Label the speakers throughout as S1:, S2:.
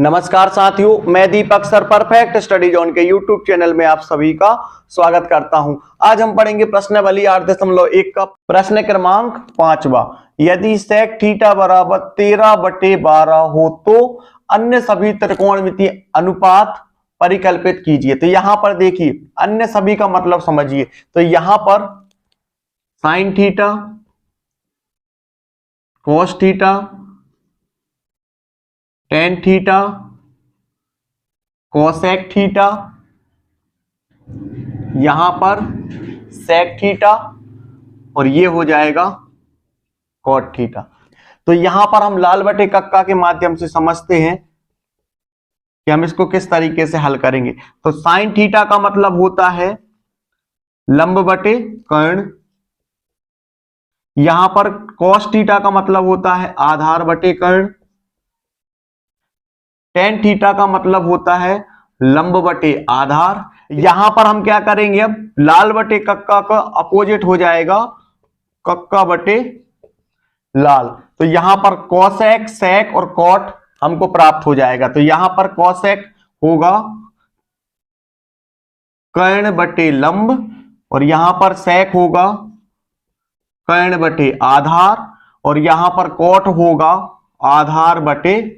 S1: नमस्कार साथियों, मैं दीपक सर परफेक्ट स्टडी जोन के यूट्यूब चैनल में आप सभी का स्वागत करता हूं। आज हम पढ़ेंगे प्रश्नावली 8.1 का प्रश्न क्रमांक 5वां। यदि सेक थीटा बराबर 13/12 हो तो अन्य सभी त्रिकोणमितीय अनुपात परिकल्पित कीजिए। तो यहां पर देखिए, अन्य सभी का मतलब समझिए। तो यहां पर sine theta, cos theta, tan theta, cosec theta, यहां पर सेक थीटा और ये हो जाएगा कॉट थीटा। तो यहां पर हम लाल बटे कक्का के माध्यम से समझते हैं कि हम इसको किस तरीके से हल करेंगे। तो साइन थीटा का मतलब होता है लंब बटे कर्ण, यहां पर कॉस थीटा का मतलब होता है आधार बटे कर्ण, टेन थीटा का मतलब होता है लंब बटे आधार। यहां पर हम क्या करेंगे, अब लाल बटे कक्का का अपोजिट हो जाएगा कक्का बटे लाल। तो यहां पर कॉसेक, सेक और कॉट हमको प्राप्त हो जाएगा। तो यहां पर कॉसेक होगा कर्ण बटे लंब और यहां पर सेक होगा कर्ण बटे आधार और यहां पर कॉट होगा आधार बटे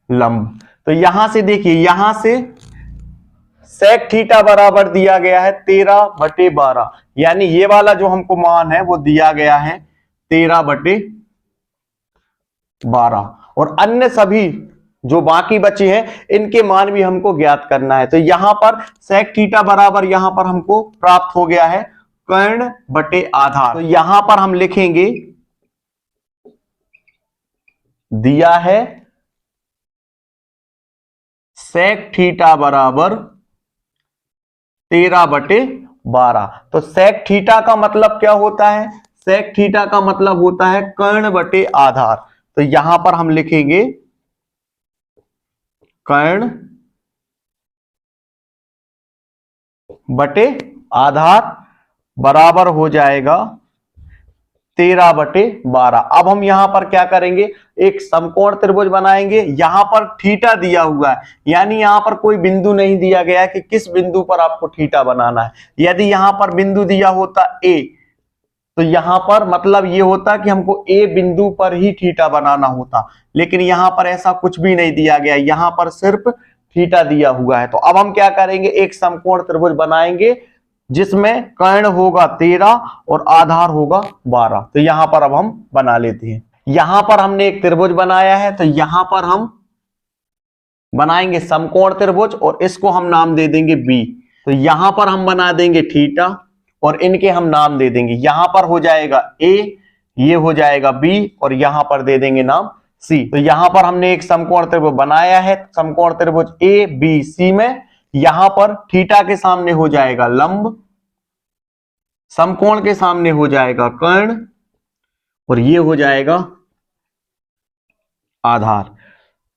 S1: लंब। तो यहां से देखिए, यहां से सेक थीटा बराबर दिया गया है 13/12, यानी ये वाला जो हमको मान है वो दिया गया है 13/12 और अन्य सभी जो बाकी बचे हैं इनके मान भी हमको ज्ञात करना है। तो यहां पर सेक थीटा बराबर यहां पर हमको प्राप्त हो गया है कर्ण बटे आधार। तो यहां पर हम लिखेंगे, दिया है सेक थीटा बराबर 13/12। तो सेक थीटा का मतलब क्या होता है? सेक थीटा का मतलब होता है कर्ण बटे आधार। तो यहां पर हम लिखेंगे कर्ण बटे आधार बराबर हो जाएगा 13/12। अब हम यहां पर क्या करेंगे, एक समकोण त्रिभुज बनाएंगे। यहां पर थीटा दिया हुआ है, यानी यहां पर कोई बिंदु नहीं दिया गया है कि किस बिंदु पर आपको थीटा बनाना है। यदि यहां पर बिंदु दिया होता ए, तो यहां पर मतलब ये होता कि हमको ए बिंदु पर ही थीटा बनाना होता, लेकिन यहां पर ऐसा कुछ भी नहीं दिया गया, यहां पर सिर्फ थीटा दिया हुआ है। तो अब हम क्या करेंगे, एक समकोण त्रिभुज बनाएंगे जिसमें कर्ण होगा 13 और आधार होगा 12। तो यहां पर अब हम बना लेते हैं। यहां पर हमने एक त्रिभुज बनाया है, तो यहां पर हम बनाएंगे समकोण त्रिभुज और इसको हम नाम दे देंगे बी। तो यहां पर हम बना देंगे थीटा और इनके हम नाम दे देंगे, यहां पर हो जाएगा ए, ये हो जाएगा बी और यहां पर दे देंगे नाम सी। तो यहां पर हमने एक समकोण त्रिभुज बनाया है, समकोण त्रिभुज ए बी सी में यहां पर थीटा के सामने हो जाएगा लंब, समकोण के सामने हो जाएगा कर्ण और ये हो जाएगा आधार।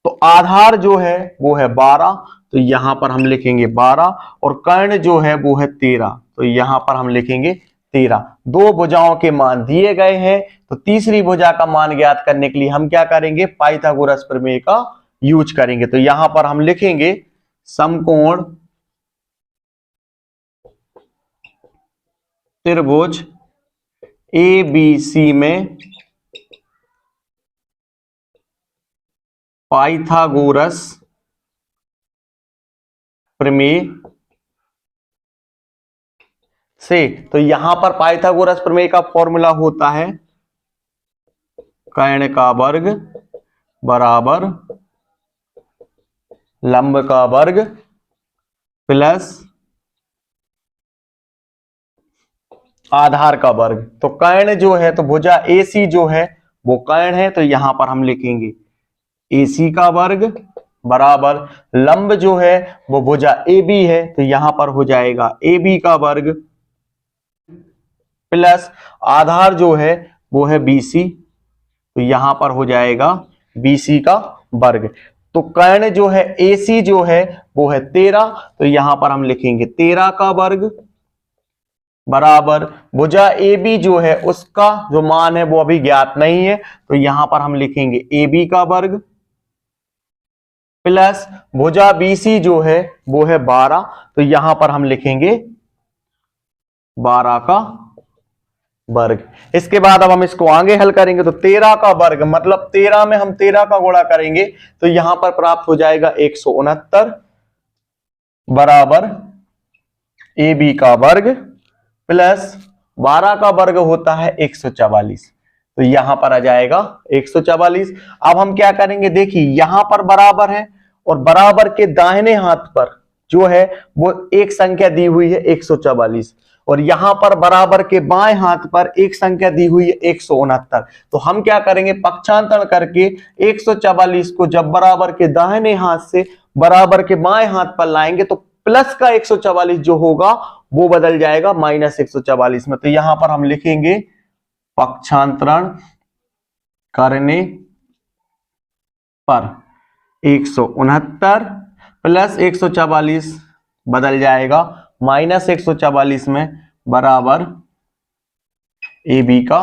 S1: तो आधार जो है वो है 12, तो यहां पर हम लिखेंगे 12 और कर्ण जो है वो है 13, तो यहां पर हम लिखेंगे 13। दो भुजाओं के मान दिए गए हैं, तो तीसरी भुजा का मान ज्ञात करने के लिए हम क्या करेंगे, पाइथागोरस प्रमेय का यूज करेंगे। तो यहां पर हम लिखेंगे समकोण त्रिभुज ए बी सी में पाइथागोरस प्रमेय से। तो यहां पर पाइथागोरस प्रमेय का फॉर्मूला होता है कर्ण का वर्ग बराबर लंब का वर्ग प्लस आधार का वर्ग। तो कर्ण जो है, तो भुजा AC जो है वो कर्ण है, तो यहां पर हम लिखेंगे AC का वर्ग बराबर लंब जो है वो भुजा AB है, तो यहां पर हो जाएगा AB का वर्ग प्लस आधार जो है वो है BC, तो यहां पर हो जाएगा BC का वर्ग। तो कर्ण जो है AC जो है वो है 13, तो यहां पर हम लिखेंगे 13 का वर्ग बराबर भुजा AB जो है उसका जो मान है वो अभी ज्ञात नहीं है, तो यहां पर हम लिखेंगे AB का वर्ग प्लस भुजा BC जो है वो है 12, तो यहां पर हम लिखेंगे 12 का वर्ग। इसके बाद अब हम इसको आगे हल करेंगे, तो 13 का वर्ग मतलब 13 में हम 13 का गुणा करेंगे, तो यहां पर प्राप्त हो जाएगा 169 बराबर AB का वर्ग प्लस 12 का वर्ग होता है 144, तो यहां पर आ जाएगा 144। अब हम क्या करेंगे, देखिए यहां पर बराबर है और बराबर के दाहिने हाथ पर जो है वो एक संख्या दी हुई है 144, और यहां पर बराबर के बाएं हाथ पर एक संख्या दी हुई है 169। तो हम क्या करेंगे, पक्षांतरण करके 144 को जब बराबर के दाहिने हाथ से बराबर के बाएं हाथ पर लाएंगे तो प्लस का 144 जो होगा वो बदल जाएगा माइनस 144 में। तो यहां पर हम लिखेंगे पक्षांतरण करने पर 169 प्लस 144 बदल जाएगा माइनस 144 में बराबर AB का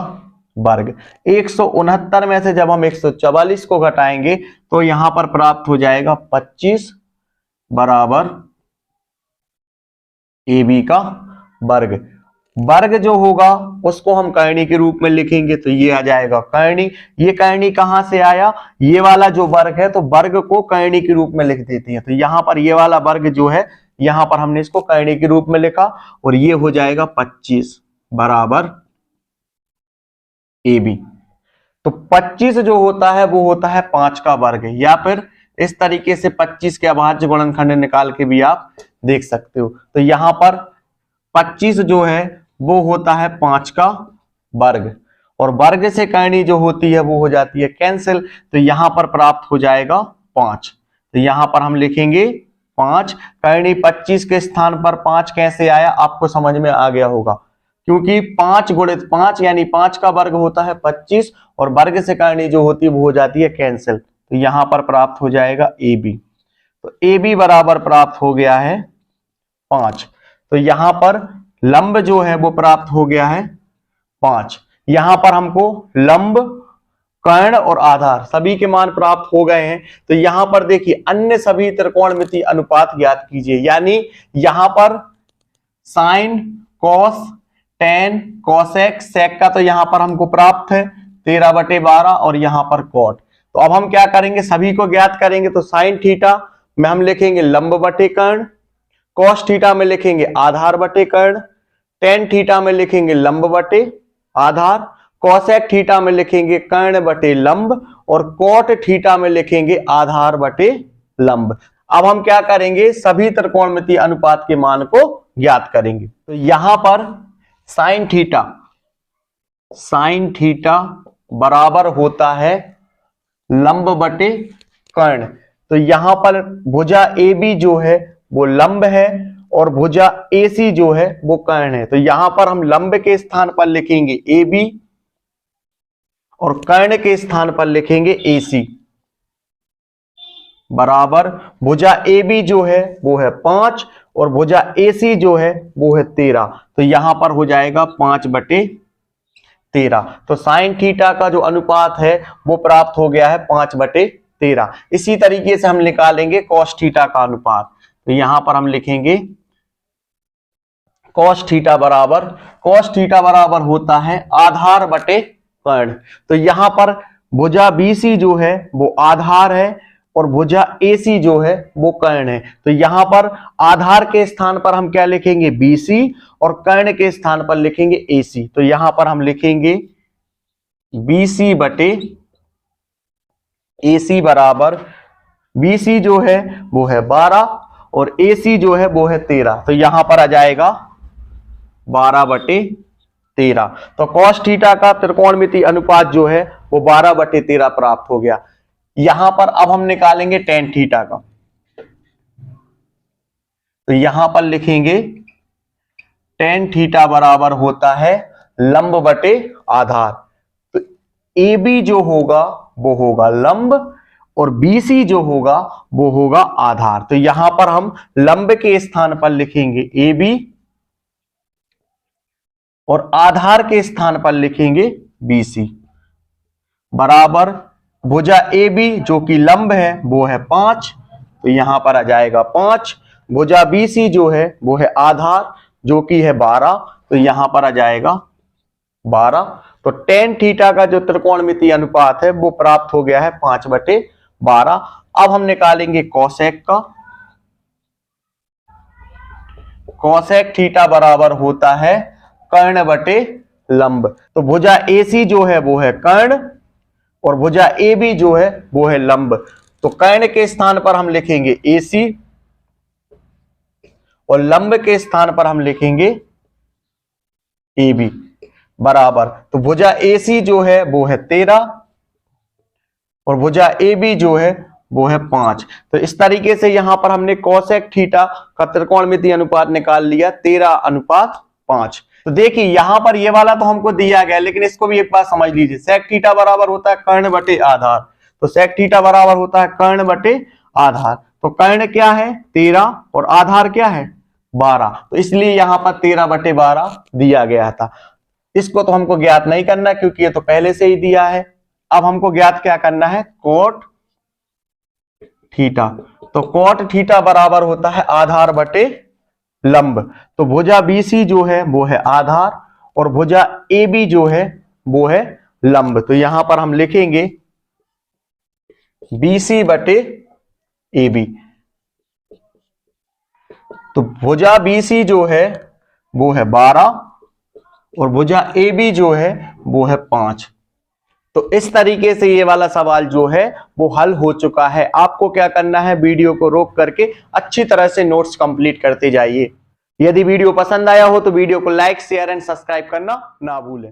S1: वर्ग। 169 में से जब हम 144 को घटाएंगे तो यहां पर प्राप्त हो जाएगा 25 बराबर AB का वर्ग। वर्ग जो होगा उसको हम करनी के रूप में लिखेंगे, तो ये आ जाएगा करनी। ये करनी कहां से आया, ये वाला जो वर्ग है तो वर्ग को करनी के रूप में लिख देते हैं, तो यहां पर ये वाला वर्ग जो है यहां पर हमने इसको करनी के रूप में लिखा, और ये हो जाएगा 25 बराबर AB। तो 25 जो होता है वो होता है 5 का वर्ग, या फिर इस तरीके से 25 के अभाज्य गुणनखंड निकाल के भी आप देख सकते हो। तो यहां पर 25 जो है वो होता है 5 का वर्ग, और वर्ग से करनी जो होती है वो हो जाती है कैंसिल, तो यहां पर प्राप्त हो जाएगा 5। तो यहां पर हम लिखेंगे 5। करनी 25 के स्थान पर 5 कैसे आया आपको समझ में आ गया होगा, क्योंकि 5 गुणित 5 यानी 5 का वर्ग होता है 25, और वर्ग से करनी जो होती है वो हो जाती है कैंसिल, तो यहां पर प्राप्त हो जाएगा AB। तो AB बराबर प्राप्त हो गया है 5। तो यहां पर लंब जो है वो प्राप्त हो गया है 5। यहां पर हमको लंब, कर्ण और आधार सभी के मान प्राप्त हो गए हैं। तो यहां पर देखिए अन्य सभी त्रिकोणमितीय अनुपात ज्ञात कीजिए, यानी यहां पर साइन, कॉस, टेन, कोसेक, सेक का तो यहां पर हमको प्राप्त है 13/12, और यहां पर कॉट। तो अब हम क्या करेंगे, सभी को ज्ञात करेंगे। तो साइन थीटा में हम लिखेंगे लंब बटे कर्ण, कॉस थीटा में लिखेंगे आधार बटे कर्ण, टेन थीटा में लिखेंगे लंब बटे आधार, कोसेक थीटा में लिखेंगे कर्ण बटे लंब, और कोट थीटा में लिखेंगे आधार बटे लंब। अब हम क्या करेंगे, सभी त्रिकोणमितीय अनुपात के मान को ज्ञात करेंगे। तो यहां पर साइन थीटा बराबर होता है लंब बटे कर्ण। तो यहां पर भुजा AB जो है वो लंब है और भुजा AC जो है वो कर्ण है। तो यहां पर हम लंब के स्थान पर लिखेंगे AB और कर्ण के स्थान पर लिखेंगे AC, बराबर भुजा AB जो है वो है 5 और भुजा AC जो है वो है 13। तो यहां पर हो जाएगा 5/13। तो साइन थीटा का जो अनुपात है वो प्राप्त हो गया है 5/13। इसी तरीके से हम निकालेंगे कॉस थीटा का अनुपात। तो यहां पर हम लिखेंगे कॉस थीटा बराबर होता है आधार बटे कर्ण। तो यहां पर भुजा BC जो है वो आधार है और भुजा AC जो है वो कर्ण है। तो यहां पर आधार के स्थान पर हम क्या लिखेंगे BC और कर्ण के स्थान पर लिखेंगे AC। तो यहां पर हम लिखेंगे BC बटे AC बराबर BC जो है वो है 12 और AC जो है वो है 13। तो यहां पर आ जाएगा 12/13। तो कॉस थीटा का त्रिकोणमितीय अनुपात जो है वो 12/13 प्राप्त हो गया। यहां पर अब हम निकालेंगे टेन थीटा का। तो यहां पर लिखेंगे टेन थीटा बराबर होता है लंब बटे आधार। तो AB जो होगा वो होगा लंब और BC जो होगा वो होगा आधार। तो यहां पर हम लंब के स्थान पर लिखेंगे AB और आधार के स्थान पर लिखेंगे BC, बराबर भुजा AB जो कि लंब है वो है 5 तो यहां पर आ जाएगा 5। भुजा BC जो है वो है आधार जो कि है 12, तो यहां पर आ जाएगा 12। तो tan थीटा का जो त्रिकोणमितीय अनुपात है वो प्राप्त हो गया है 5/12। अब हम निकालेंगे कोसेक का। कोसेक थीटा बराबर होता है कर्ण बटे लंब। तो भुजा AC जो है वो है कर्ण और भुजा AB जो है वो है लंब। तो कर्ण के स्थान पर हम लिखेंगे AC और लंब के स्थान पर हम लिखेंगे AB बराबर। तो भुजा AC जो है वो है 13 और भुजा AB जो है वो है 5। तो इस तरीके से यहां पर हमने कोसेक थीटा का त्रिकोणमितीय अनुपात निकाल लिया 13:5। तो देखिए यहां पर ये वाला तो हमको दिया गया, लेकिन इसको भी एक बात समझ लीजिए। सेक थीटा बराबर होता है कर्ण बटे आधार। तो सेक थीटा बराबर होता है कर्ण बटे आधार। तो कर्ण क्या है 13 और आधार क्या है 12, तो इसलिए यहां पर 13/12 दिया गया था। इसको तो हमको ज्ञात नहीं करना क्योंकि ये तो पहले से ही दिया है। अब हमको ज्ञात क्या करना है कोट थीटा। तो कोट थीटा बराबर होता है आधार बटे लंब। तो भुजा BC जो है वो है आधार और भुजा AB जो है वो है लंब। तो यहां पर हम लिखेंगे BC बटे AB। तो भुजा BC जो है वो है 12 और भुजा AB जो है वो है 5। तो इस तरीके से ये वाला सवाल जो है वो हल हो चुका है। आपको क्या करना है, वीडियो को रोक करके अच्छी तरह से नोट्स कंप्लीट करते जाइए। यदि वीडियो पसंद आया हो तो वीडियो को लाइक शेयर एंड सब्सक्राइब करना ना भूलें।